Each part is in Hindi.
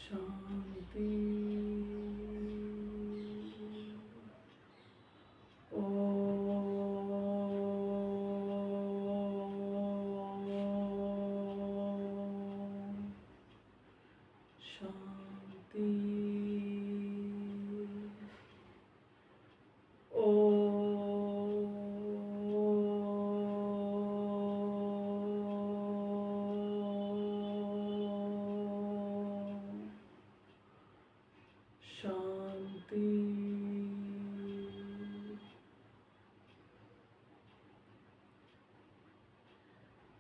शांति। ओम शांति। शांति।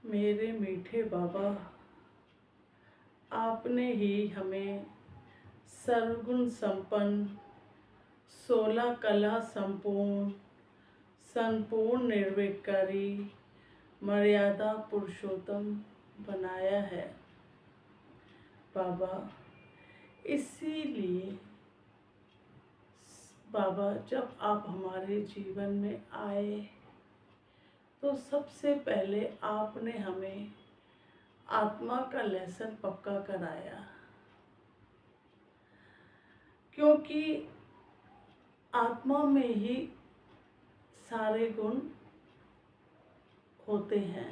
मेरे मीठे बाबा, आपने ही हमें सर्वगुण संपन्न, 16 कला संपूर्ण, संपूर्ण निर्विकारी, मर्यादा पुरुषोत्तम बनाया है बाबा। इसीलिए बाबा, जब आप हमारे जीवन में आए तो सबसे पहले आपने हमें आत्मा का लेसन पक्का कराया, क्योंकि आत्मा में ही सारे गुण होते हैं।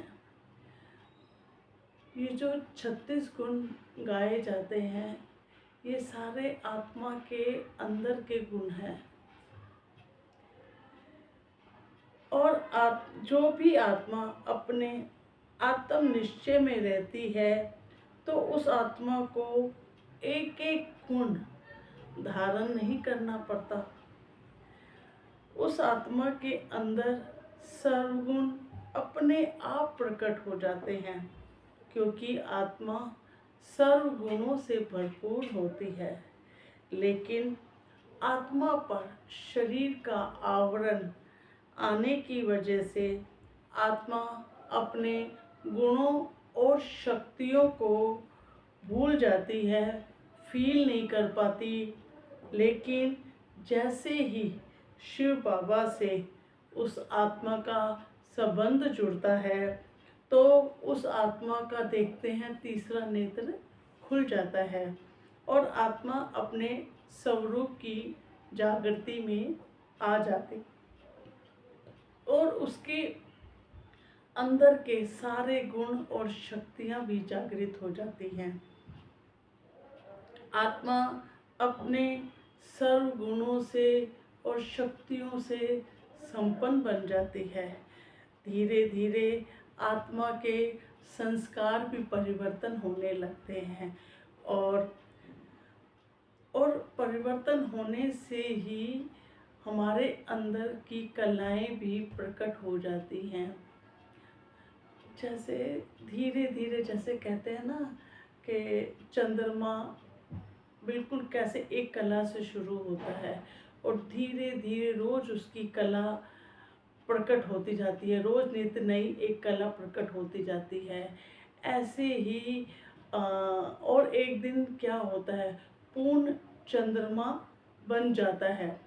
ये जो 36 गुण गाए जाते हैं, ये सारे आत्मा के अंदर के गुण हैं। और जो भी आत्मा अपने आत्म निश्चय में रहती है, तो उस आत्मा को एक एक गुण धारण नहीं करना पड़ता। उस आत्मा के अंदर सर्वगुण अपने आप प्रकट हो जाते हैं, क्योंकि आत्मा सर्वगुणों से भरपूर होती है। लेकिन आत्मा पर शरीर का आवरण आने की वजह से आत्मा अपने गुणों और शक्तियों को भूल जाती है, फील नहीं कर पाती। लेकिन जैसे ही शिव बाबा से उस आत्मा का संबंध जुड़ता है, तो उस आत्मा का देखते हैं तीसरा नेत्र खुल जाता है और आत्मा अपने स्वरूप की जागृति में आ जाती और उसके अंदर के सारे गुण और शक्तियाँ भी जागृत हो जाती हैं। आत्मा अपने सर्व गुणों से और शक्तियों से संपन्न बन जाती है। धीरे धीरे आत्मा के संस्कार भी परिवर्तन होने लगते हैं और परिवर्तन होने से ही हमारे अंदर की कलाएं भी प्रकट हो जाती हैं। जैसे धीरे धीरे, जैसे कहते हैं ना कि चंद्रमा बिल्कुल कैसे एक कला से शुरू होता है और धीरे धीरे रोज उसकी कला प्रकट होती जाती है, रोज नित्य नई एक कला प्रकट होती जाती है। ऐसे ही और एक दिन क्या होता है, पूर्ण चंद्रमा बन जाता है।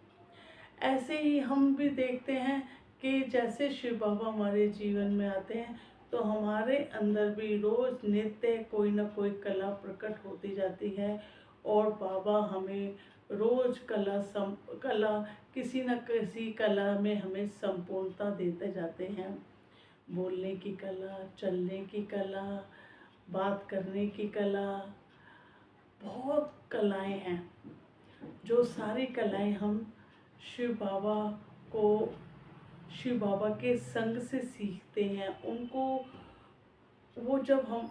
ऐसे ही हम भी देखते हैं कि जैसे शिव बाबा हमारे जीवन में आते हैं, तो हमारे अंदर भी रोज नित्य कोई ना कोई कला प्रकट होती जाती है और बाबा हमें रोज कला किसी न किसी कला में हमें संपूर्णता देते जाते हैं। बोलने की कला, चलने की कला, बात करने की कला, बहुत कलाएं हैं। जो सारी कलाएं हम शिव बाबा के संग से सीखते हैं। उनको वो जब हम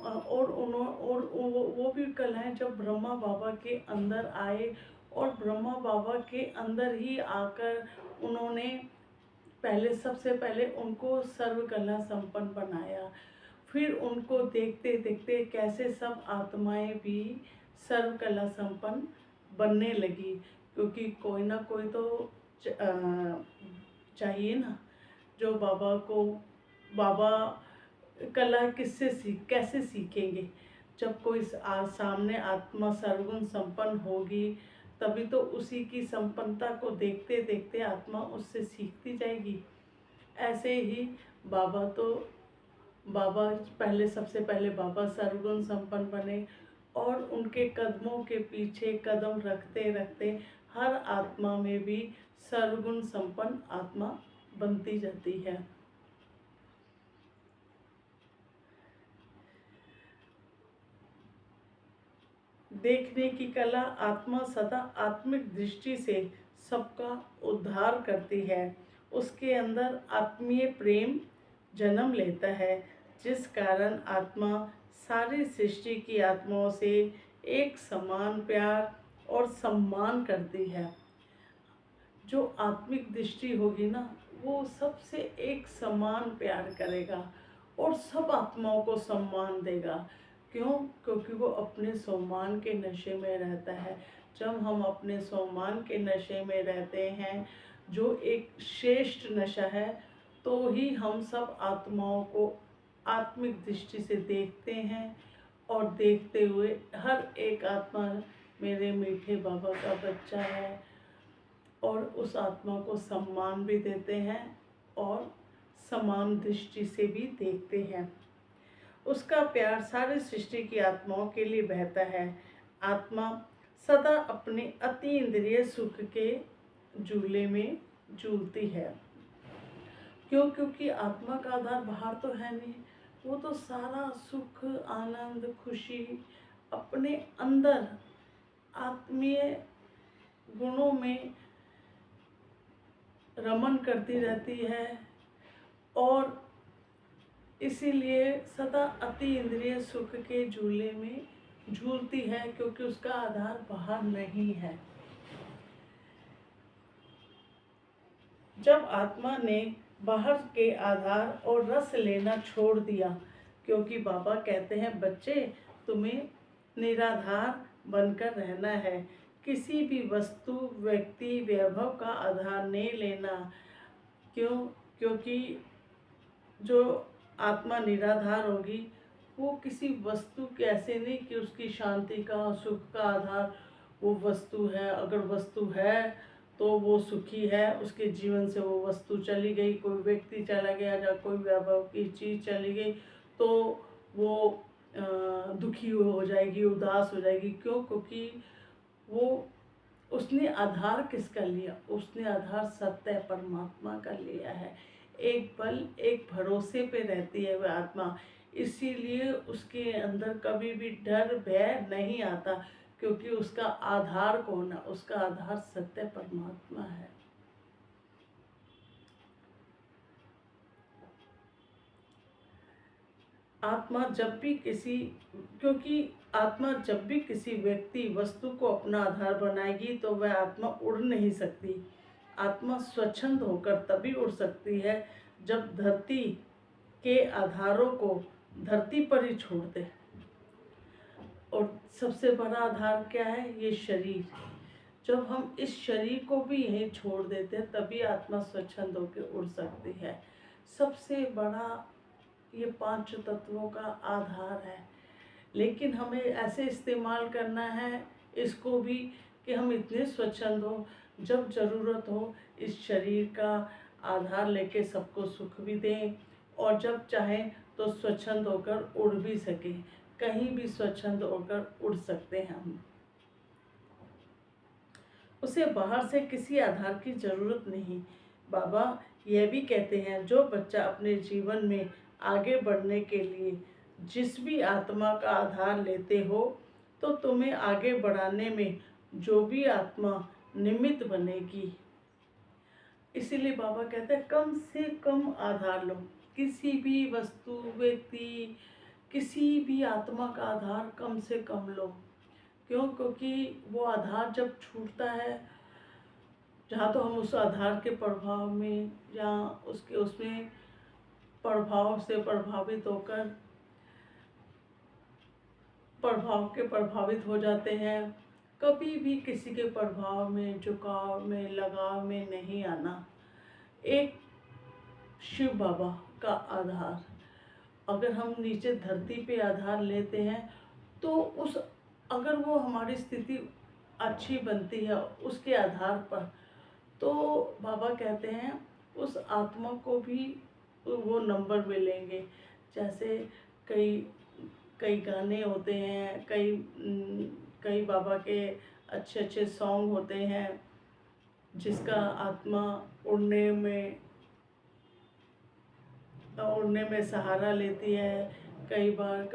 वो भी कलाएं जब ब्रह्मा बाबा के अंदर आए और ब्रह्मा बाबा के अंदर ही आकर उन्होंने सबसे पहले उनको सर्व कला संपन्न बनाया। फिर उनको देखते देखते कैसे सब आत्माएं भी सर्व कला संपन्न बनने लगी, क्योंकि कोई ना कोई तो चाहिए ना जो बाबा कला कैसे सीखेंगे। जब कोई सामने आत्मा सर्वगुण संपन्न होगी, तभी तो उसी की संपन्नता को देखते देखते आत्मा उससे सीखती जाएगी। ऐसे ही बाबा सबसे पहले बाबा सर्वगुण संपन्न बने और उनके कदमों के पीछे कदम रखते रखते हर आत्मा में भी सर्वगुण संपन्न आत्मा बनती जाती है। देखने की कला आत्मा सदा आत्मिक दृष्टि से सबका उद्धार करती है। उसके अंदर आत्मीय प्रेम जन्म लेता है, जिस कारण आत्मा सारी सृष्टि की आत्माओं से एक समान प्यार और सम्मान करती है। जो आत्मिक दृष्टि होगी ना, वो सबसे एक समान प्यार करेगा और सब आत्माओं को सम्मान देगा। क्यों? क्योंकि वो अपने सम्मान के नशे में रहता है। जब हम अपने सम्मान के नशे में रहते हैं, जो एक श्रेष्ठ नशा है, तो ही हम सब आत्माओं को आत्मिक दृष्टि से देखते हैं और देखते हुए हर एक आत्मा मेरे मीठे बाबा का बच्चा है, और उस आत्मा को सम्मान भी देते हैं और समान दृष्टि से भी देखते हैं। उसका प्यार सारी सृष्टि की आत्माओं के लिए बहता है। आत्मा सदा अपने अति इंद्रिय सुख के झूले में झूलती है। क्यों? क्योंकि आत्मा का आधार बाहर तो है नहीं। वो तो सारा सुख, आनंद, खुशी अपने अंदर आत्मीय गुणों में रमन करती रहती है, और इसीलिए सदा अति इंद्रिय सुख के झूले में झूलती है, क्योंकि उसका आधार बाहर नहीं है। जब आत्मा ने बाहर के आधार और रस लेना छोड़ दिया, क्योंकि बाबा कहते हैं बच्चे, तुम्हें निराधार बनकर रहना है, किसी भी वस्तु, व्यक्ति, वैभव का आधार नहीं लेना। क्यों? क्योंकि जो आत्मा निराधार होगी, वो किसी वस्तु के ऐसे नहीं कि उसकी शांति का, सुख का आधार वो वस्तु है। अगर वस्तु है तो वो सुखी है, उसके जीवन से वो वस्तु चली गई, कोई व्यक्ति चला गया या कोई वैभव की चीज़ चली गई, तो वो दुखी हो जाएगी, उदास हो जाएगी। क्यों? क्योंकि वो उसने आधार किसका लिया? उसने आधार सत्य परमात्मा का लिया है। एक बल, एक भरोसे पे रहती है वह आत्मा, इसीलिए उसके अंदर कभी भी डर, भय नहीं आता, क्योंकि उसका आधार कौन है? उसका आधार सत्य परमात्मा है। आत्मा जब भी किसी क्योंकि आत्मा जब भी किसी व्यक्ति, वस्तु को अपना आधार बनाएगी, तो वह आत्मा उड़ नहीं सकती। आत्मा स्वच्छंद होकर तभी उड़ सकती है जब धरती के आधारों को धरती पर ही छोड़ दे। और सबसे बड़ा आधार क्या है? ये शरीर। जब हम इस शरीर को भी यहीं छोड़ देते हैं, तभी आत्मा स्वच्छंद होकर उड़ सकती है। सबसे बड़ा ये 5 तत्वों का आधार है। लेकिन हमें ऐसे इस्तेमाल करना है इसको भी कि हम इतने स्वच्छंद हो, जब ज़रूरत हो इस शरीर का आधार लेके सबको सुख भी दें, और जब चाहें तो स्वच्छंद होकर उड़ भी सकें। कहीं भी स्वच्छंद होकर उड़ सकते हैं हम। उसे बाहर से किसी आधार की ज़रूरत नहीं। बाबा यह भी कहते हैं, जो बच्चा अपने जीवन में आगे बढ़ने के लिए जिस भी आत्मा का आधार लेते हो, तो तुम्हें आगे बढ़ाने में जो भी आत्मा निमित्त बनेगी। इसीलिए बाबा कहते हैं कम से कम आधार लो। किसी भी वस्तु, व्यक्ति, किसी भी आत्मा का आधार कम से कम लो। क्यों? क्योंकि वो आधार जब छूटता है, जहाँ तो हम उस आधार के प्रभाव में या उसमें प्रभाव से प्रभावित होकर प्रभाव के प्रभावित हो जाते हैं। कभी भी किसी के प्रभाव में, झुकाव में, लगाव में नहीं आना। एक शिव बाबा का आधार, अगर हम नीचे धरती पे आधार लेते हैं, तो अगर वो हमारी स्थिति अच्छी बनती है उसके आधार पर, तो बाबा कहते हैं उस आत्मा को भी वो नंबर मिलेंगे। जैसे कई कई गाने होते हैं, कई बाबा के अच्छे अच्छे सॉन्ग होते हैं जिसका आत्मा उड़ने में उड़ने में सहारा लेती है। कई बार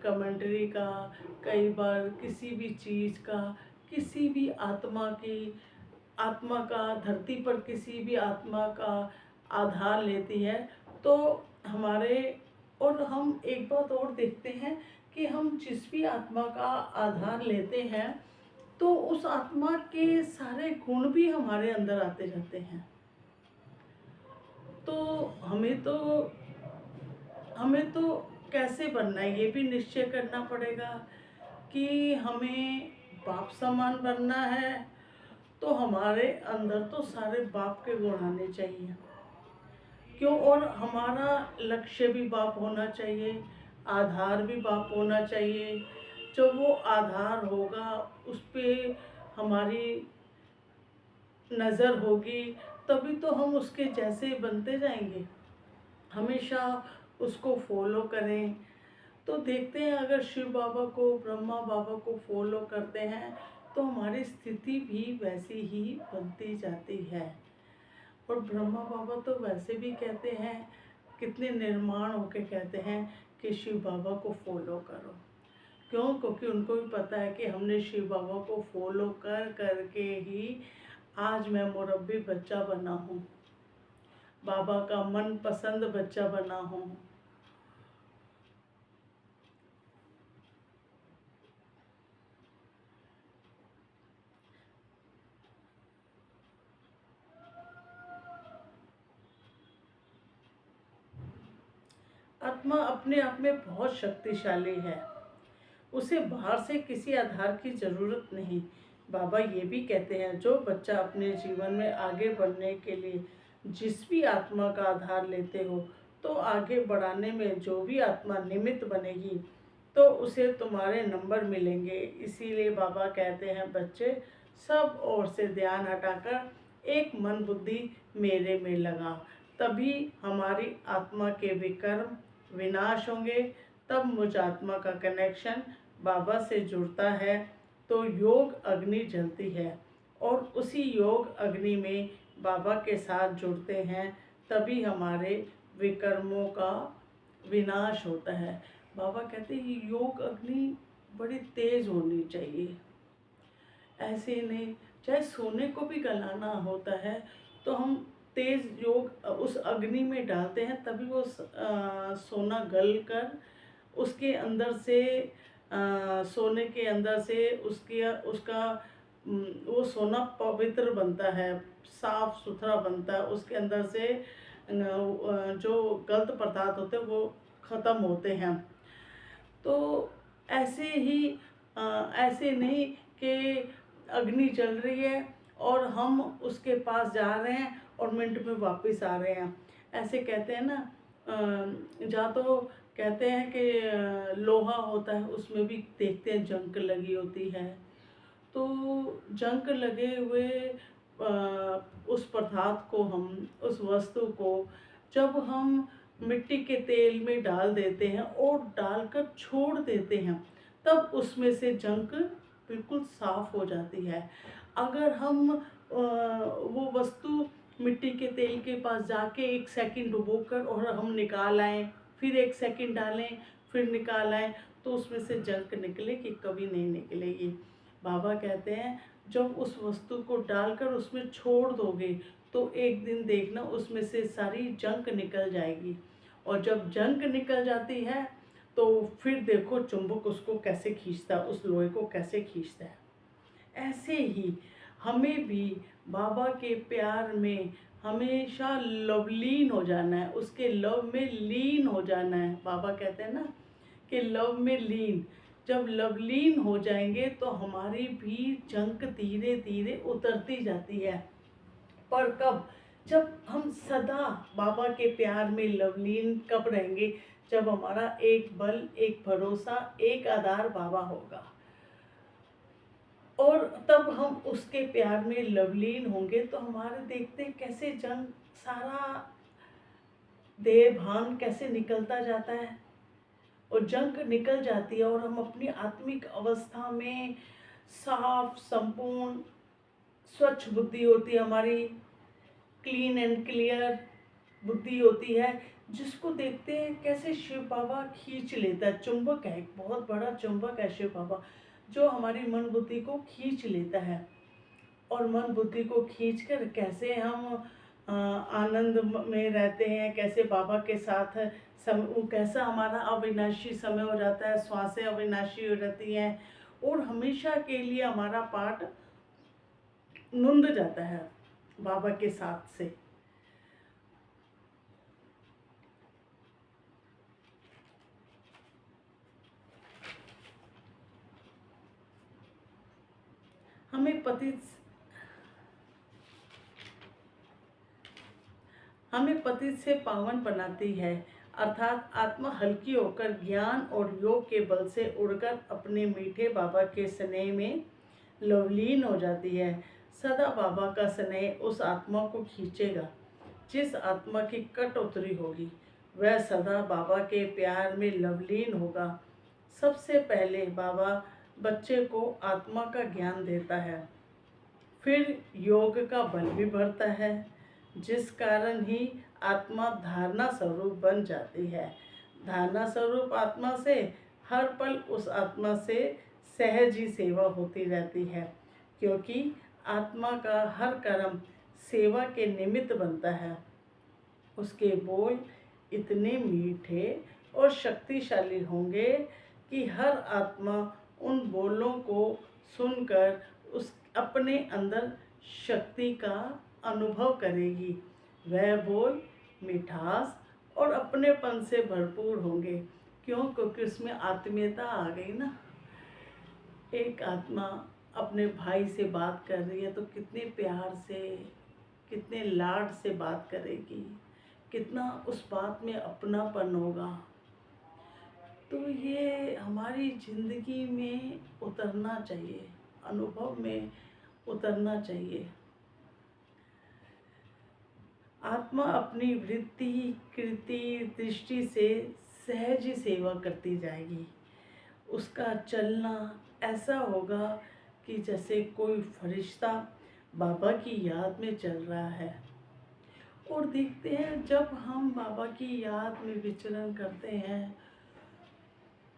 कमेंट्री का, कई बार किसी भी चीज़ का, किसी भी आत्मा का धरती पर किसी भी आत्मा का आधार लेती है। तो हमारे और हम एक बात और देखते हैं कि हम जिस भी आत्मा का आधार लेते हैं तो उस आत्मा के सारे गुण भी हमारे अंदर आते जाते हैं। तो हमें तो कैसे बनना है ये भी निश्चय करना पड़ेगा कि हमें बाप समान बनना है। तो हमारे अंदर तो सारे बाप के गुण आने चाहिए, क्यों? और हमारा लक्ष्य भी बाप होना चाहिए, आधार भी बाप होना चाहिए। जब वो आधार होगा उस पर हमारी नज़र होगी तभी तो हम उसके जैसे बनते जाएंगे। हमेशा उसको फॉलो करें। तो देखते हैं अगर शिव बाबा को, ब्रह्मा बाबा को फॉलो करते हैं तो हमारी स्थिति भी वैसी ही बनती जाती है। और ब्रह्मा बाबा तो वैसे भी कहते हैं, कितने निर्माण होके कहते हैं कि शिव बाबा को फॉलो करो। क्यों? क्योंकि उनको भी पता है कि हमने शिव बाबा को फॉलो कर करके ही आज मैं मुरब्बी बच्चा बना हूँ, बाबा का मनपसंद बच्चा बना हूँ। आत्मा अपने आप में बहुत शक्तिशाली है, उसे बाहर से किसी आधार की ज़रूरत नहीं। बाबा ये भी कहते हैं, जो बच्चा अपने जीवन में आगे बढ़ने के लिए जिस भी आत्मा का आधार लेते हो तो आगे बढ़ाने में जो भी आत्मा निमित्त बनेगी तो उसे तुम्हारे नंबर मिलेंगे। इसीलिए बाबा कहते हैं, बच्चे सब ओर से ध्यान हटाकर एक मन बुद्धि मेरे में लगा, तभी हमारी आत्मा के विकर्म विनाश होंगे। तब मुझ आत्मा का कनेक्शन बाबा से जुड़ता है तो योग अग्नि जलती है और उसी योग अग्नि में बाबा के साथ जुड़ते हैं तभी हमारे विकर्मों का विनाश होता है। बाबा कहते हैं ये योग अग्नि बड़ी तेज होनी चाहिए, ऐसे नहीं। चाहे सोने को भी गलाना होता है तो हम तेज योग उस अग्नि में डालते हैं तभी वो सोना गल कर उसके अंदर से सोने के अंदर से उसका वो सोना पवित्र बनता है, साफ सुथरा बनता है। उसके अंदर से जो गलत पदार्थ होते हैं वो ख़त्म होते हैं। तो ऐसे ही ऐसे नहीं कि अग्नि जल रही है और हम उसके पास जा रहे हैं और मिनट में वापस आ रहे हैं। ऐसे कहते हैं ना, जहाँ तो कहते हैं कि लोहा होता है उसमें भी देखते हैं जंग लगी होती है। तो जंग लगे हुए उस पदार्थ को, हम उस वस्तु को जब हम मिट्टी के तेल में डाल देते हैं और डालकर छोड़ देते हैं तब उसमें से जंग बिल्कुल साफ हो जाती है। अगर हम वो वस्तु मिट्टी के तेल के पास जाके 1 सेकंड डुबोकर और हम निकाल आएँ, फिर 1 सेकंड डालें, फिर निकाल आएँ, तो उसमें से जंग निकलेगी? कभी नहीं निकलेगी। बाबा कहते हैं, जब उस वस्तु को डालकर उसमें छोड़ दोगे तो एक दिन देखना उसमें से सारी जंग निकल जाएगी। और जब जंग निकल जाती है तो फिर देखो चुंबक उसको कैसे खींचता है, उस लोहे को कैसे खींचता है। ऐसे ही हमें भी बाबा के प्यार में हमेशा लवलीन हो जाना है, उसके लव में लीन हो जाना है। बाबा कहते हैं ना कि लव में लीन, जब लवलीन हो जाएंगे तो हमारी भी जंग धीरे धीरे उतरती जाती है। पर कब? जब हम सदा बाबा के प्यार में लवलीन कब रहेंगे? जब हमारा एक बल, एक भरोसा, एक आधार बाबा होगा और तब हम उसके प्यार में लवलीन होंगे तो हमारे देखते कैसे जंग, सारा देह भान कैसे निकलता जाता है और जंग निकल जाती है और हम अपनी आत्मिक अवस्था में साफ, संपूर्ण, स्वच्छ बुद्धि होती है हमारी, क्लीन एंड क्लियर बुद्धि होती है, जिसको देखते हैं कैसे शिव बाबा खींच लेता है। चुंबक है, एक बहुत बड़ा चुंबक है शिव बाबा, जो हमारी मन बुद्धि को खींच लेता है। और मन बुद्धि को खींचकर कैसे हम आनंद में रहते हैं, कैसे बाबा के साथ वो कैसा हमारा अविनाशी समय हो जाता है, श्वासें अविनाशी हो जाती हैं और हमेशा के लिए हमारा पाठ नुंद जाता है बाबा के साथ से। हमें पतित से पावन बनाती है, अर्थात आत्मा हल्की होकर ज्ञान और योग के बल से उड़कर अपने मीठे बाबा के स्नेह में लवलीन हो जाती है। सदा बाबा का स्नेह उस आत्मा को खींचेगा। जिस आत्मा की कटौतरी होगी वह सदा बाबा के प्यार में लवलीन होगा। सबसे पहले बाबा बच्चे को आत्मा का ज्ञान देता है, फिर योग का बल भी बढ़ता है, जिस कारण ही आत्मा धारणा स्वरूप बन जाती है। धारणा स्वरूप आत्मा से हर पल उस आत्मा से सहज ही सेवा होती रहती है, क्योंकि आत्मा का हर कर्म सेवा के निमित्त बनता है। उसके बोल इतने मीठे और शक्तिशाली होंगे कि हर आत्मा उन बोलों को सुनकर उस अपने अंदर शक्ति का अनुभव करेगी। वह बोल मिठास और अपनेपन से भरपूर होंगे, क्यों? क्योंकि उसमें आत्मीयता आ गई ना। एक आत्मा अपने भाई से बात कर रही है तो कितने प्यार से, कितने लाड से बात करेगी, कितना उस बात में अपनापन होगा। तो ये हमारी जिंदगी में उतरना चाहिए, अनुभव में उतरना चाहिए। आत्मा अपनी वृत्ति, कृति, दृष्टि से सहज ही सेवा करती जाएगी। उसका चलना ऐसा होगा कि जैसे कोई फरिश्ता बाबा की याद में चल रहा है। और देखते हैं जब हम बाबा की याद में विचरण करते हैं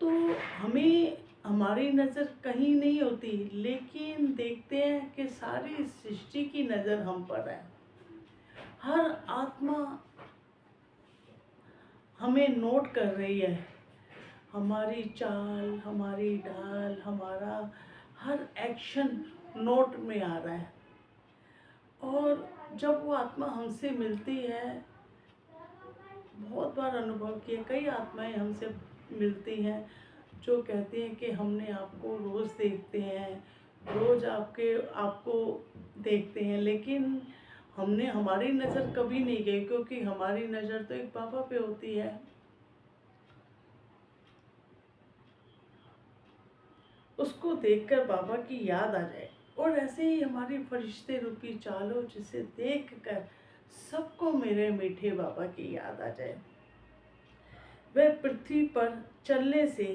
तो हमें हमारी नज़र कहीं नहीं होती, लेकिन देखते हैं कि सारी सृष्टि की नज़र हम पर है। हर आत्मा हमें नोट कर रही है, हमारी चाल, हमारी ढाल, हमारा हर एक्शन नोट में आ रहा है। और जब वो आत्मा हमसे मिलती है, बहुत बार अनुभव किया, कई आत्माएं हमसे मिलती हैं जो कहती हैं कि हमने आपको रोज़ देखते हैं, रोज़ आपको देखते हैं, लेकिन हमारी नज़र कभी नहीं गई, क्योंकि हमारी नज़र तो एक बाबा पे होती है। उसको देखकर बाबा की याद आ जाए। और ऐसे ही हमारी फरिश्ते रूपी चालो, जिसे देखकर सबको मेरे मीठे बाबा की याद आ जाए। वह पृथ्वी पर चलने से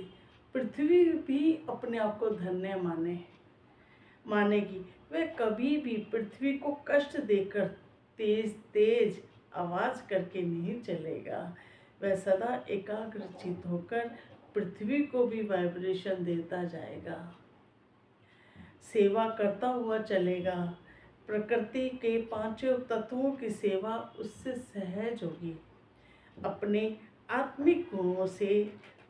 पृथ्वी भी अपने आप को धन्य मानेगी। वह कभी भी पृथ्वी को कष्ट देकर तेज तेज आवाज करके नहीं चलेगा। वह सदा एकाग्रचित होकर पृथ्वी को भी वाइब्रेशन देता जाएगा, सेवा करता हुआ चलेगा। प्रकृति के पांचों तत्वों की सेवा उससे सहज होगी। अपने आत्मिक गुणों से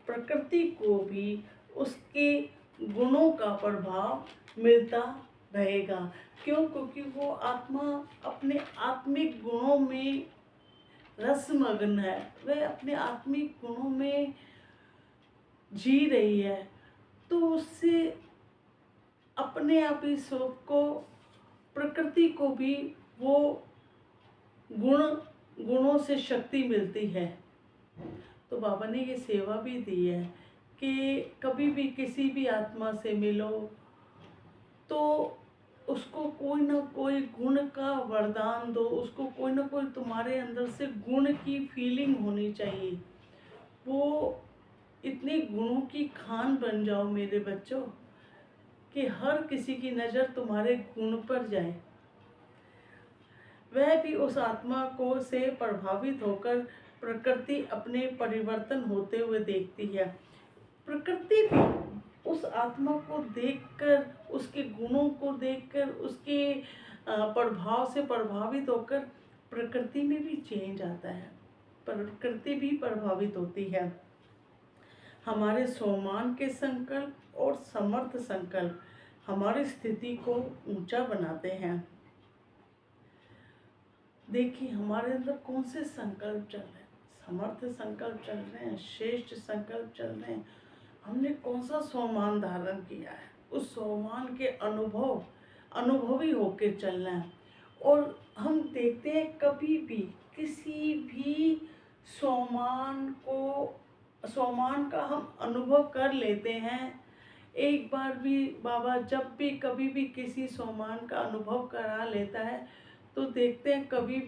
प्रकृति को भी उसके गुणों का प्रभाव मिलता रहेगा। क्यों? क्योंकि वो आत्मा अपने आत्मिक गुणों में रसमग्न है, वह अपने आत्मिक गुणों में जी रही है। तो उससे अपने आप ही सबको, प्रकृति को भी वो गुणों से शक्ति मिलती है। तो बाबा ने ये सेवा भी दी है कि कभी भी किसी भी आत्मा से मिलो तो उसको कोई ना कोई गुण का वरदान दो, उसको कोई ना कोई तुम्हारे अंदर से गुण की फीलिंग होनी चाहिए। वो इतनी गुणों की खान बन जाओ मेरे बच्चों कि हर किसी की नज़र तुम्हारे गुण पर जाए। वह भी उस आत्मा को से प्रभावित होकर प्रकृति अपने परिवर्तन होते हुए देखती है। प्रकृति भी उस आत्मा को देखकर, उसके गुणों को देखकर, उसके प्रभाव से प्रभावित होकर प्रकृति में भी चेंज आता है, प्रकृति भी प्रभावित होती है। हमारे सम्मान के संकल्प और समर्थ संकल्प हमारी स्थिति को ऊंचा बनाते हैं। देखिए हमारे अंदर कौन से संकल्प चल रहे हैं, समर्थ संकल्प चल रहे हैं, श्रेष्ठ संकल्प चल रहे हैं। हमने कौन सा सम्मान धारण किया है, उस सम्मान के अनुभवी होकर चलना है। और हम देखते हैं कभी भी किसी भी सम्मान का हम अनुभव कर लेते हैं। एक बार भी बाबा जब भी कभी भी किसी सम्मान का अनुभव करा लेता है तो देखते हैं कभी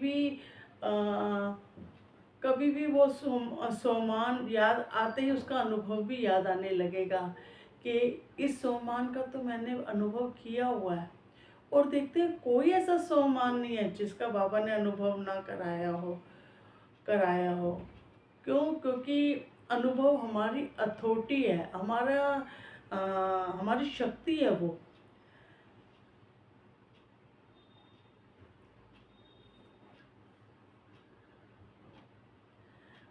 भी वो सम्मान याद आते ही उसका अनुभव भी याद आने लगेगा कि इस सम्मान का तो मैंने अनुभव किया हुआ है। और देखते हैं कोई ऐसा सम्मान नहीं है जिसका बाबा ने अनुभव ना कराया हो। क्यों? क्योंकि अनुभव हमारी अथॉरिटी है, हमारी शक्ति है। वो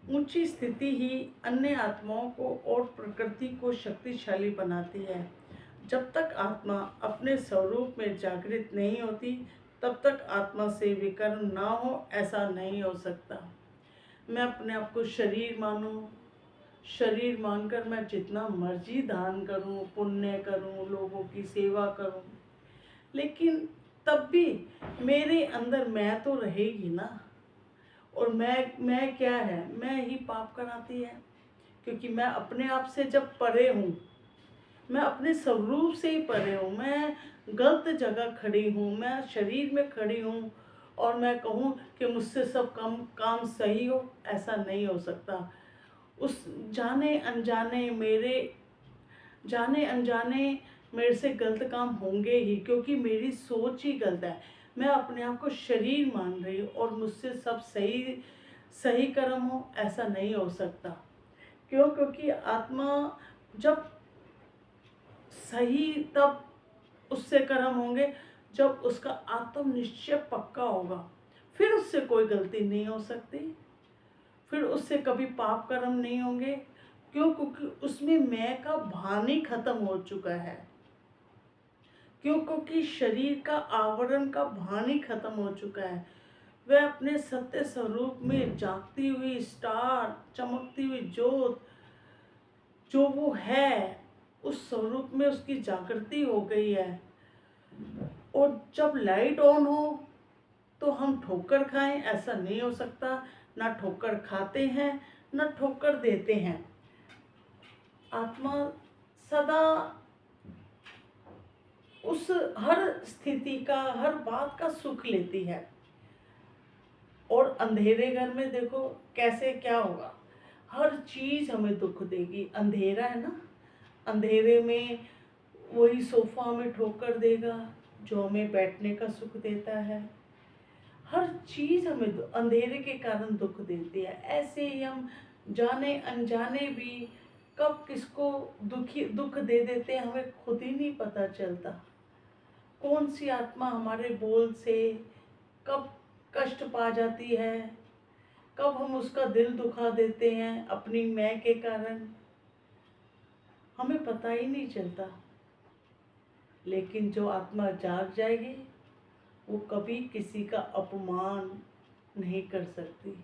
ऊंची स्थिति ही अन्य आत्माओं को और प्रकृति को शक्तिशाली बनाती है। जब तक आत्मा अपने स्वरूप में जागृत नहीं होती तब तक आत्मा से विकर्म ना हो, ऐसा नहीं हो सकता। मैं अपने आप को शरीर मानूं, शरीर मानकर मैं जितना मर्जी दान करूं, पुण्य करूं, लोगों की सेवा करूं, लेकिन तब भी मेरे अंदर मैं तो रहेगी ना। और मैं क्या है, मैं ही पाप कराती है। क्योंकि मैं अपने आप से जब परे हूँ, मैं अपने स्वरूप से ही परे हूँ, मैं गलत जगह खड़ी हूँ, मैं शरीर में खड़ी हूँ और मैं कहूँ कि मुझसे सब काम सही हो, ऐसा नहीं हो सकता। उस जाने अनजाने मेरे से गलत काम होंगे ही, क्योंकि मेरी सोच ही गलत है। मैं अपने आप को शरीर मान रही हूँ और मुझसे सब सही कर्म हो, ऐसा नहीं हो सकता। क्यों? क्योंकि आत्मा जब सही, तब उससे कर्म होंगे जब उसका आत्म निश्चय पक्का होगा। फिर उससे कोई गलती नहीं हो सकती, फिर उससे कभी पाप कर्म नहीं होंगे। क्यों? क्योंकि उसमें मैं का भान ही खत्म हो चुका है। क्यों? क्योंकि शरीर का आवरण का भान ही खत्म हो चुका है। वह अपने सत्य स्वरूप में जागती हुई स्टार, चमकती हुई ज्योत जो वो है, उस स्वरूप में उसकी जागृति हो गई है। और जब लाइट ऑन हो तो हम ठोकर खाएं, ऐसा नहीं हो सकता। ना ठोकर खाते हैं, ना ठोकर देते हैं। आत्मा सदा उस हर स्थिति का, हर बात का सुख लेती है। और अंधेरे घर में देखो कैसे क्या होगा, हर चीज हमें दुख देगी। अंधेरा है ना, अंधेरे में वही सोफा हमें ठोकर देगा जो हमें बैठने का सुख देता है। हर चीज हमें अंधेरे के कारण दुख देती है। ऐसे ही हम जाने अनजाने भी कब किसको दुख दे देते हैं, हमें खुद ही नहीं पता चलता। कौन सी आत्मा हमारे बोल से कब कष्ट पा जाती है, कब हम उसका दिल दुखा देते हैं अपनी मैं के कारण, हमें पता ही नहीं चलता। लेकिन जो आत्मा जाग जाएगी वो कभी किसी का अपमान नहीं कर सकती,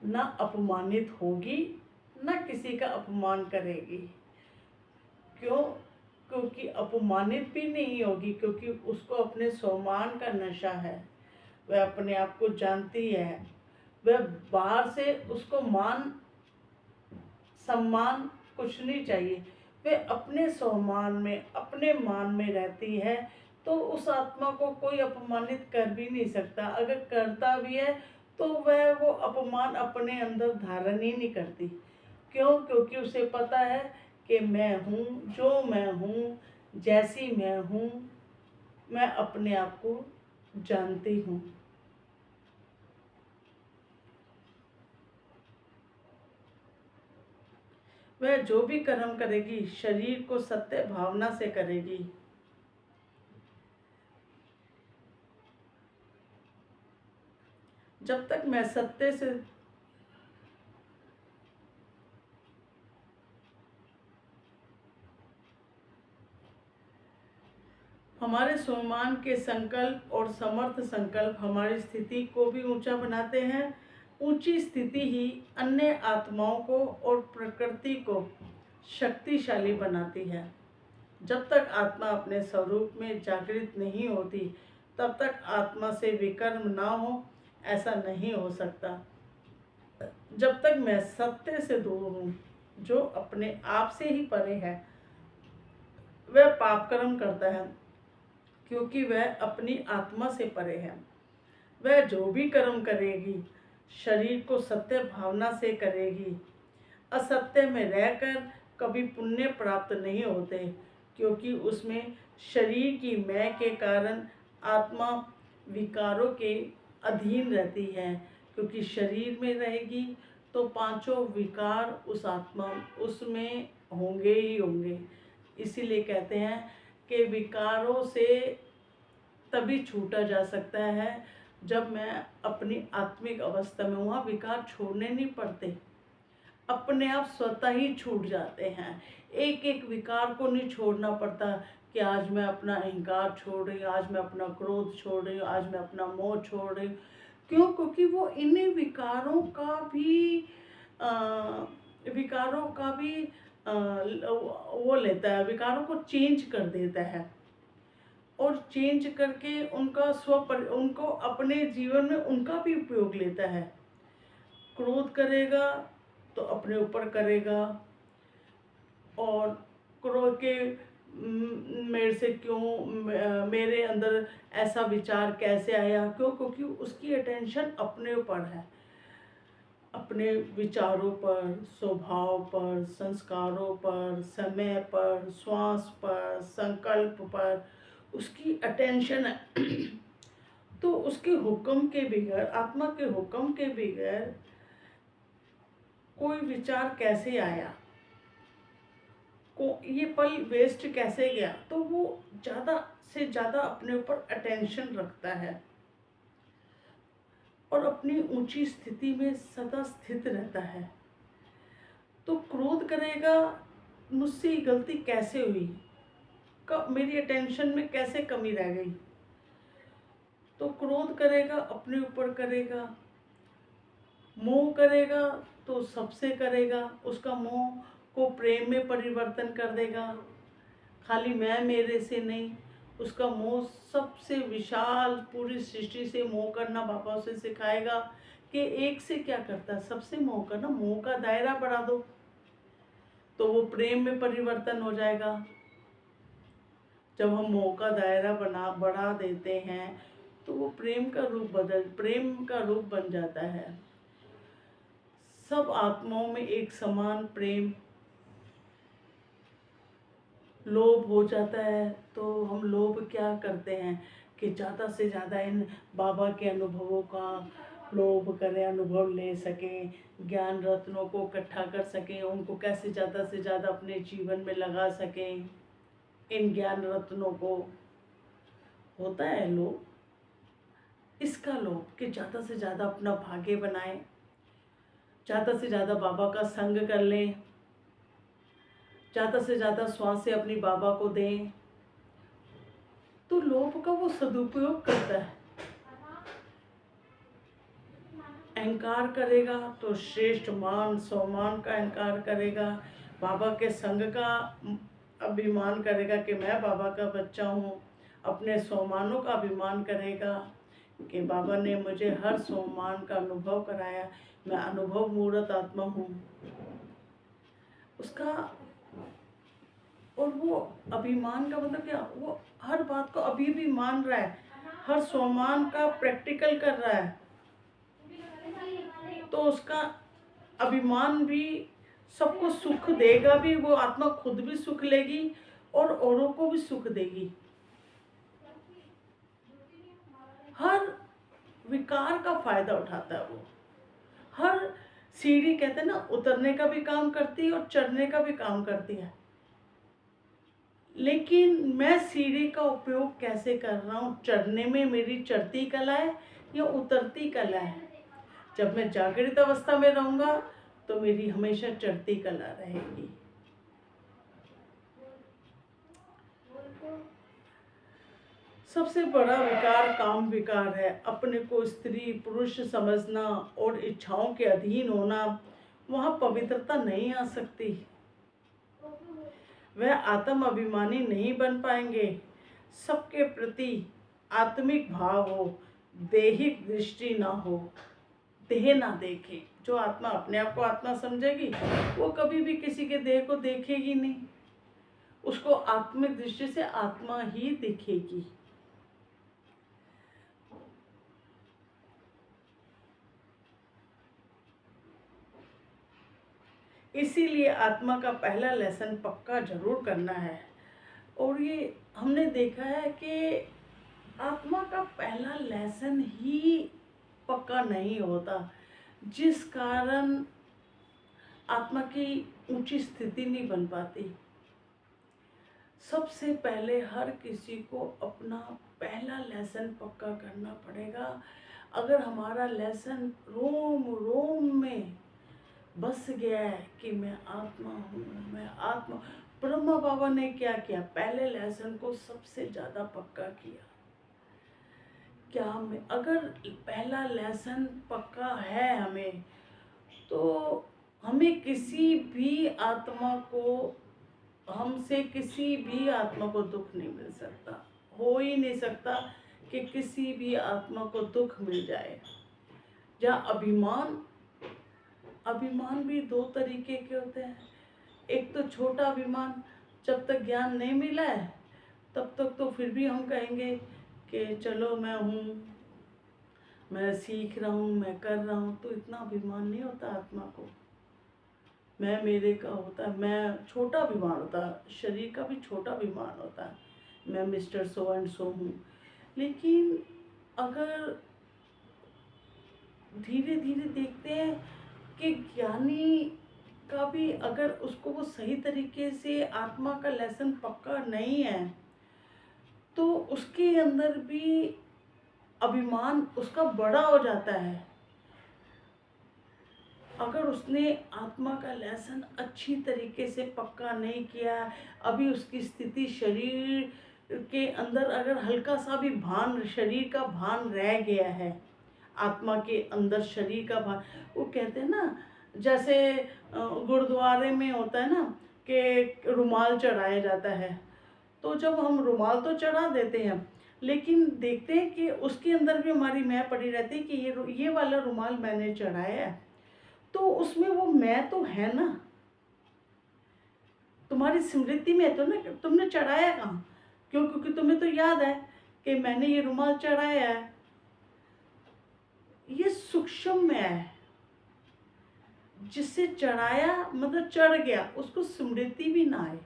ना अपमानित होगी, ना किसी का अपमान करेगी। क्यों? क्योंकि अपमानित भी नहीं होगी, क्योंकि उसको अपने सम्मान का नशा है। वह अपने आप को जानती है। वह बाहर से उसको मान सम्मान कुछ नहीं चाहिए। वह अपने सम्मान में, अपने मान में रहती है। तो उस आत्मा को कोई अपमानित कर भी नहीं सकता। अगर करता भी है तो वह वो अपमान अपने अंदर धारण ही नहीं करती। क्यों? क्योंकि उसे पता है कि मैं हूँ जो मैं हूँ, जैसी मैं हूँ, मैं अपने आप को जानती हूँ। वह जो भी कर्म करेगी शरीर को सत्य भावना से करेगी। जब तक मैं सत्य से हमारे सम्मान के संकल्प और समर्थ संकल्प हमारी स्थिति को भी ऊंचा बनाते हैं। ऊंची स्थिति ही अन्य आत्माओं को और प्रकृति को शक्तिशाली बनाती है। जब तक आत्मा अपने स्वरूप में जागृत नहीं होती, तब तक आत्मा से विकर्म ना हो, ऐसा नहीं हो सकता। जब तक मैं सत्य से दूर हूँ, जो अपने आप से ही परे है, वह पाप कर्म करता है, क्योंकि वह अपनी आत्मा से परे है। वह जो भी कर्म करेगी शरीर को सत्य भावना से करेगी। असत्य में रहकर कभी पुण्य प्राप्त नहीं होते, क्योंकि उसमें शरीर की मैं के कारण आत्मा विकारों के अधीन रहती है। क्योंकि शरीर में रहेगी तो पांचों विकार उस आत्मा उसमें होंगे ही होंगे। इसीलिए कहते हैं कि विकारों से तभी छूटा जा सकता है जब मैं अपनी आत्मिक अवस्था में, वहाँ विकार छोड़ने नहीं पड़ते, अपने आप स्वतः ही छूट जाते हैं। एक एक विकार को नहीं छोड़ना पड़ता कि आज मैं अपना अहंकार छोड़ रही हूँ, आज मैं अपना क्रोध छोड़ रही हूँ, आज मैं अपना मोह छोड़ रही हूँ। क्यों? क्योंकि वो इन्हीं विकारों का भी वो लेता है, विकारों को चेंज कर देता है और चेंज करके उनको अपने जीवन में उनका भी उपयोग लेता है। क्रोध करेगा तो अपने ऊपर करेगा, और क्रोध के मेरे से क्यों, मेरे अंदर ऐसा विचार कैसे आया, क्यों? क्योंकि उसकी अटेंशन अपने ऊपर है, अपने विचारों पर, स्वभाव पर, संस्कारों पर, समय पर, श्वास पर, संकल्प पर उसकी अटेंशन है। तो उसके हुक्म के बगैर, आत्मा के हुक्म के बगैर कोई विचार कैसे आया, को ये पल वेस्ट कैसे गया, तो वो ज़्यादा से ज़्यादा अपने ऊपर अटेंशन रखता है और अपनी ऊंची स्थिति में सदा स्थित रहता है। तो क्रोध करेगा, मुझसे गलती कैसे हुई, कब मेरी अटेंशन में कैसे कमी रह गई, तो क्रोध करेगा अपने ऊपर करेगा। मोह करेगा तो सबसे करेगा, उसका मोह को प्रेम में परिवर्तन कर देगा। खाली मैं मेरे से नहीं, उसका मोह सबसे विशाल पूरी सृष्टि से मोह करना बाबा उसे सिखाएगा कि एक से क्या करता है, सबसे मोह करना। मोह का दायरा बढ़ा दो तो वो प्रेम में परिवर्तन हो जाएगा। जब हम मोह का दायरा बढ़ा देते हैं तो वो प्रेम का रूप बन जाता है। सब आत्माओं में एक समान प्रेम, लोभ हो जाता है तो हम लोभ क्या करते हैं कि ज़्यादा से ज़्यादा इन बाबा के अनुभवों का लोभ करें, अनुभव ले सकें, ज्ञान रत्नों को इकट्ठा कर सकें, उनको कैसे ज़्यादा से ज़्यादा अपने जीवन में लगा सकें। इन ज्ञान रत्नों को होता है लोभ, इसका लोभ कि ज़्यादा से ज़्यादा अपना भाग्य बनाएं, ज़्यादा से ज़्यादा बाबा का संग कर लें, ज़्यादा से ज़्यादा श्वास से अपनी बाबा को दें। तो लोभ का वो सदुपयोग करता है। अहंकार करेगा तो श्रेष्ठ मान सम्मान का अहंकार करेगा, बाबा के संग का अभिमान करेगा कि मैं बाबा का बच्चा हूँ, अपने सम्मानों का अभिमान करेगा कि बाबा ने मुझे हर सम्मान का अनुभव कराया, मैं अनुभव मूर्त आत्मा हूँ उसका। और वो अभिमान का मतलब क्या, वो हर बात को अभी भी मान रहा है, हर सम्मान का प्रैक्टिकल कर रहा है। तो उसका अभिमान भी सबको सुख देगा भी, वो आत्मा खुद भी सुख लेगी और औरों को भी सुख देगी। हर विकार का फायदा उठाता है वो। हर सीढ़ी कहते हैं ना, उतरने का भी काम करती है और चढ़ने का भी काम करती है। लेकिन मैं सीढ़ी का उपयोग कैसे कर रहा हूँ? चढ़ने में मेरी चढ़ती कला है या उतरती कला है? जब मैं जागृत अवस्था में रहूंगा तो मेरी हमेशा चढ़ती कला रहेगी। सबसे बड़ा विकार काम विकार है। अपने को स्त्री पुरुष समझना और इच्छाओं के अधीन होना, वहाँ पवित्रता नहीं आ सकती। वह आत्म अभिमानी नहीं बन पाएंगे। सबके प्रति आत्मिक भाव हो, देहिक दृष्टि ना हो, देह ना देखे। जो आत्मा अपने आप को आत्मा समझेगी वो कभी भी किसी के देह को देखेगी नहीं, उसको आत्मिक दृष्टि से आत्मा ही दिखेगी। इसीलिए आत्मा का पहला लेसन पक्का जरूर करना है। और ये हमने देखा है कि आत्मा का पहला लेसन ही पक्का नहीं होता, जिस कारण आत्मा की ऊंची स्थिति नहीं बन पाती। सबसे पहले हर किसी को अपना पहला लेसन पक्का करना पड़ेगा। अगर हमारा लेसन रोम रोम में बस गया है कि मैं आत्मा हूँ, मैं आत्मा। ब्रह्मा बाबा ने क्या किया? पहले लेसन को सबसे ज़्यादा पक्का किया। क्या हमें अगर पहला लेसन पक्का है हमें, तो हमें किसी भी आत्मा को, हमसे किसी भी आत्मा को दुख नहीं मिल सकता। हो ही नहीं सकता कि किसी भी आत्मा को दुख मिल जाए। जहाँ अभिमान भी दो तरीके के होते हैं। एक तो छोटा अभिमान, जब तक ज्ञान नहीं मिला है तब तक तो फिर भी हम कहेंगे कि चलो मैं हूँ, मैं सीख रहा हूँ, मैं कर रहा हूँ। तो इतना अभिमान नहीं होता आत्मा को। मैं मेरे का होता है, मैं छोटा अभिमान होता है, शरीर का भी छोटा अभिमान होता है, मैं मिस्टर सो एंड सो हूँ। लेकिन अगर धीरे धीरे देखते हैं कि ज्ञानी का भी अगर उसको वो सही तरीके से आत्मा का लेसन पक्का नहीं है, तो उसके अंदर भी अभिमान उसका बड़ा हो जाता है। अगर उसने आत्मा का लेसन अच्छी तरीके से पक्का नहीं किया, अभी उसकी स्थिति शरीर के अंदर अगर हल्का सा भी भान, शरीर का भान रह गया है, आत्मा के अंदर शरीर का भान, वो कहते हैं ना, जैसे गुरुद्वारे में होता है ना कि रुमाल चढ़ाया जाता है। तो जब हम रुमाल तो चढ़ा देते हैं, लेकिन देखते हैं कि उसके अंदर भी हमारी मैं पड़ी रहती है कि ये वाला रुमाल मैंने चढ़ाया है। तो उसमें वो मैं तो है ना, तुम्हारी स्मृति में तो ना, तुमने चढ़ाया कहाँ? क्यों? क्योंकि तुम्हें तो याद है कि मैंने ये रुमाल चढ़ाया है। ये सूक्ष्म मैं है, जिससे चढ़ाया मतलब चढ़ गया, उसको स्मृति भी ना आए।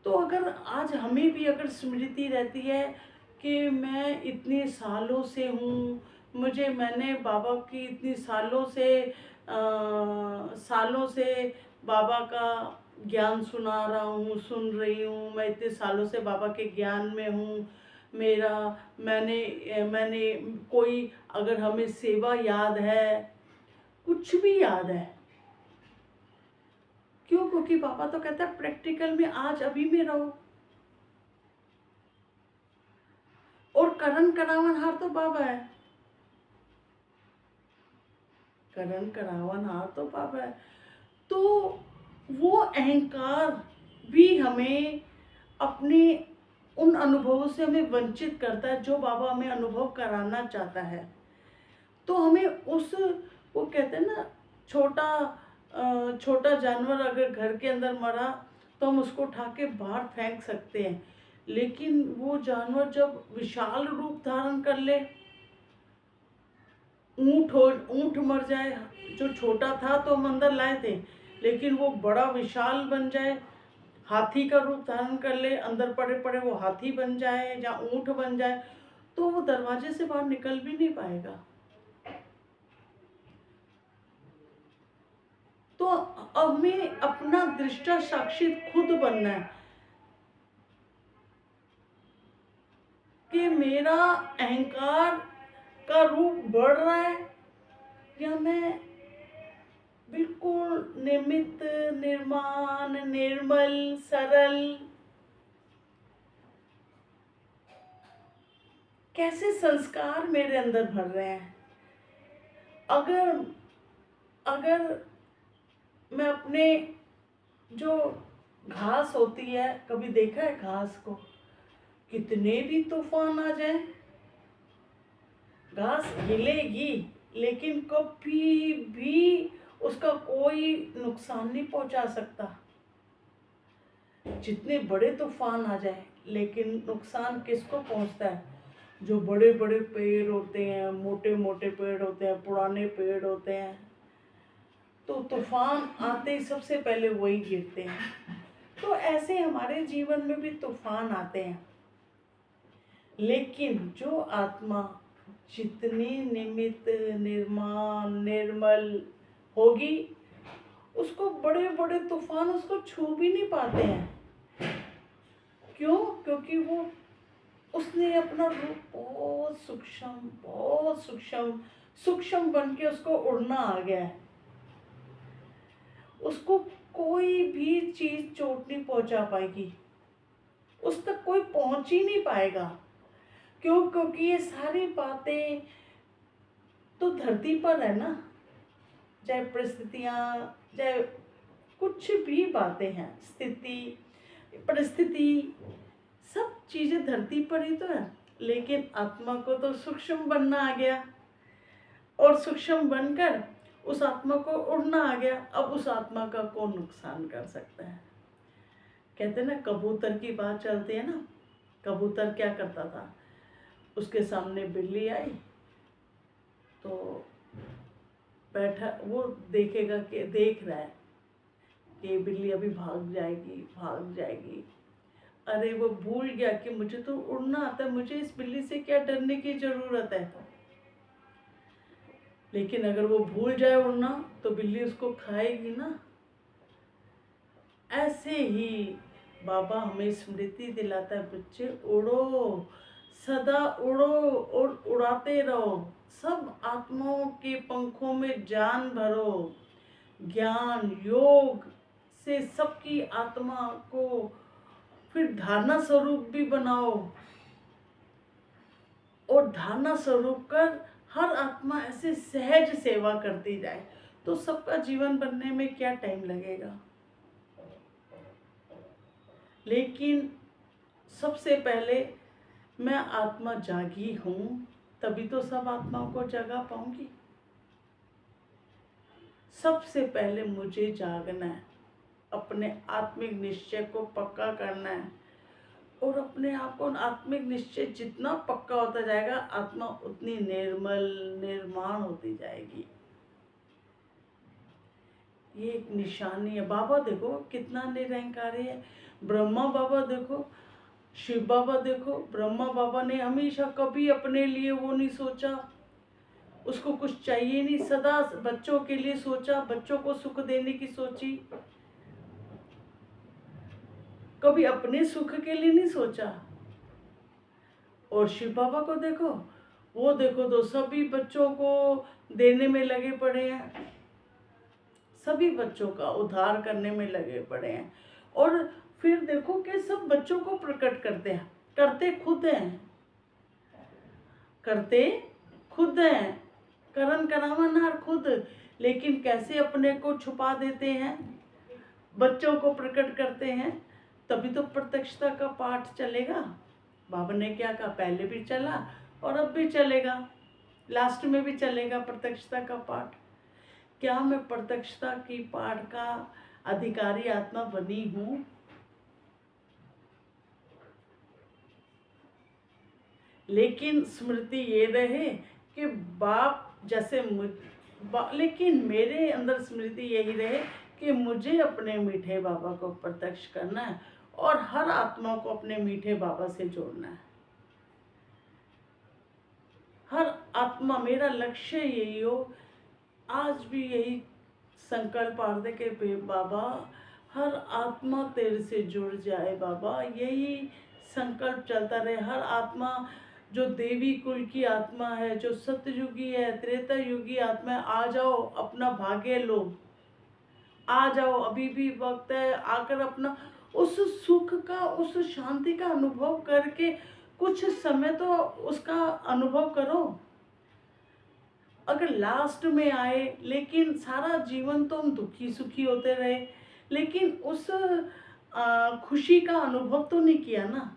तो अगर आज हमें भी अगर स्मृति रहती है कि मैं इतने सालों से हूँ, मैंने बाबा की इतनी सालों से बाबा का ज्ञान सुन रही हूँ, मैं इतने सालों से बाबा के ज्ञान में हूँ। मैंने कोई, अगर हमें सेवा याद है, कुछ भी याद है, क्यों? क्योंकि बाबा तो कहता है प्रैक्टिकल में आज अभी में रहो। और करण करावनहार तो बाबा है, करण करावनहार तो बाबा है। तो वो अहंकार भी हमें अपने उन अनुभवों से हमें वंचित करता है जो बाबा हमें अनुभव कराना चाहता है। तो हमें वो कहते हैं ना, छोटा जानवर अगर घर के अंदर मरा तो हम उसको उठा के बाहर फेंक सकते हैं, लेकिन वो जानवर जब विशाल रूप धारण कर ले ऊंट मर जाए, जो छोटा था तो हम अंदर लाए थे, लेकिन वो बड़ा विशाल बन जाए, हाथी का रूप धारण कर ले, अंदर पड़े पड़े वो हाथी बन जाए या ऊंट बन जाए, तो वो दरवाजे से बाहर निकल भी नहीं पाएगा। तो हमें अपना दृष्टा साक्षी खुद बनना है कि मेरा अहंकार का रूप बढ़ रहा है या मैं बिल्कुल निमित्त, निर्माण, निर्मल, सरल, कैसे संस्कार मेरे अंदर भर रहे हैं। अगर अगर मैं अपने जो घास होती है, कभी देखा है घास को, कितने भी तूफान आ जाए घास हिलेगी, लेकिन कभी भी उसका कोई नुकसान नहीं पहुंचा सकता। जितने बड़े तूफान आ जाए, लेकिन नुकसान किसको पहुंचता है? जो बड़े बड़े पेड़ होते हैं, मोटे मोटे पेड़ होते हैं, पुराने पेड़ होते हैं, तो तूफान आते ही सबसे पहले वही गिरते हैं। तो ऐसे हमारे जीवन में भी तूफान आते हैं, लेकिन जो आत्मा जितनी निमित्त, निर्माण, निर्मल होगी, उसको बड़े बड़े तूफान उसको छू भी नहीं पाते हैं। क्यों? क्योंकि वो उसने अपना रूप बहुत सूक्ष्म, बहुत सूक्ष्म सूक्ष्म बन के उसको उड़ना आ गया है। उसको कोई भी चीज चोट नहीं पहुंचा पाएगी, उस तक कोई पहुंच ही नहीं पाएगा। क्यों? क्योंकि ये सारी बातें तो धरती पर है ना, चाहे परिस्थितियां, चाहे कुछ भी बातें हैं, स्थिति, परिस्थिति, सब चीजें धरती पर ही तो है। लेकिन आत्मा को तो सूक्ष्म बनना आ गया, और सूक्ष्म बनकर उस आत्मा को उड़ना आ गया। अब उस आत्मा का कौन नुकसान कर सकता है? कहते हैं ना, कबूतर की बात चलती है ना। कबूतर क्या करता था? उसके सामने बिल्ली आई तो बैठा, वो देखेगा कि देख रहा है कि बिल्ली अभी भाग जाएगी, भाग जाएगी। अरे वो भूल गया कि मुझे तो उड़ना आता है, मुझे इस बिल्ली से क्या डरने की जरूरत है। लेकिन अगर वो भूल जाए उड़ना, तो बिल्ली उसको खाएगी ना। ऐसे ही बाबा हमें स्मृति दिलाता है, बच्चे उड़ो, सदा उड़ो और उड़ाते रहो। सब आत्माओं के पंखों में जान भरो, ज्ञान योग से सबकी आत्मा को फिर धारणा स्वरूप भी बनाओ, और धारणा स्वरूप कर हर आत्मा ऐसे सहज सेवा करती जाए, तो सबका जीवन बनने में क्या टाइम लगेगा। लेकिन सबसे पहले मैं आत्मा जागी हूँ, तभी तो सब आत्माओं को जगा पाऊंगी। सबसे पहले मुझे जागना है, अपने आत्मिक निश्चय को पक्का करना है, और अपने आप को आत्मिक निश्चय जितना पक्का होता जाएगा, आत्मा उतनी निर्मल, निर्माण होती जाएगी। ये एक निशानी है। बाबा देखो कितना निरंकारी है। ब्रह्मा बाबा देखो, शिव बाबा देखो। ब्रह्मा बाबा ने हमेशा कभी अपने लिए वो नहीं सोचा, उसको कुछ चाहिए नहीं, सदा बच्चों के लिए सोचा, बच्चों को सुख देने की सोची, कभी अपने सुख के लिए नहीं सोचा। और शिव बाबा को देखो, वो देखो तो सभी बच्चों को देने में लगे पड़े हैं, सभी बच्चों का उद्धार करने में लगे पड़े हैं। और फिर देखो कि सब बच्चों को प्रकट करते हैं, करते खुद हैं, करते खुद हैं, करन करावनहार खुद, लेकिन कैसे अपने को छुपा देते हैं, बच्चों को प्रकट करते हैं। तभी तो प्रत्यक्षता का पाठ चलेगा। बाबा ने क्या कहा, पहले भी चला और अब भी चलेगा, लास्ट में भी चलेगा प्रत्यक्षता का पाठ। क्या मैं प्रत्यक्षता की पाठ का अधिकारी आत्मा बनी हूँ? लेकिन स्मृति ये रहे कि बाप जैसे लेकिन मेरे अंदर स्मृति यही रहे कि मुझे अपने मीठे बाबा को प्रत्यक्ष करना है और हर आत्मा को अपने मीठे बाबा से जोड़ना है। हर आत्मा, मेरा लक्ष्य यही हो, आज भी यही संकल्प आर्दे के बाबा हर आत्मा तेरे से जुड़ जाए बाबा, यही संकल्प चलता रहे। हर आत्मा जो देवी कुल की आत्मा है, जो सतयुगी है, त्रेता युगी आत्मा है, आ जाओ, अपना भाग्य लो, आ जाओ, अभी भी वक्त है, आकर अपना उस सुख का, उस शांति का अनुभव करके कुछ समय तो उसका अनुभव करो। अगर लास्ट में आए, लेकिन सारा जीवन तो हम दुखी सुखी होते रहे, लेकिन उस खुशी का अनुभव तो नहीं किया ना।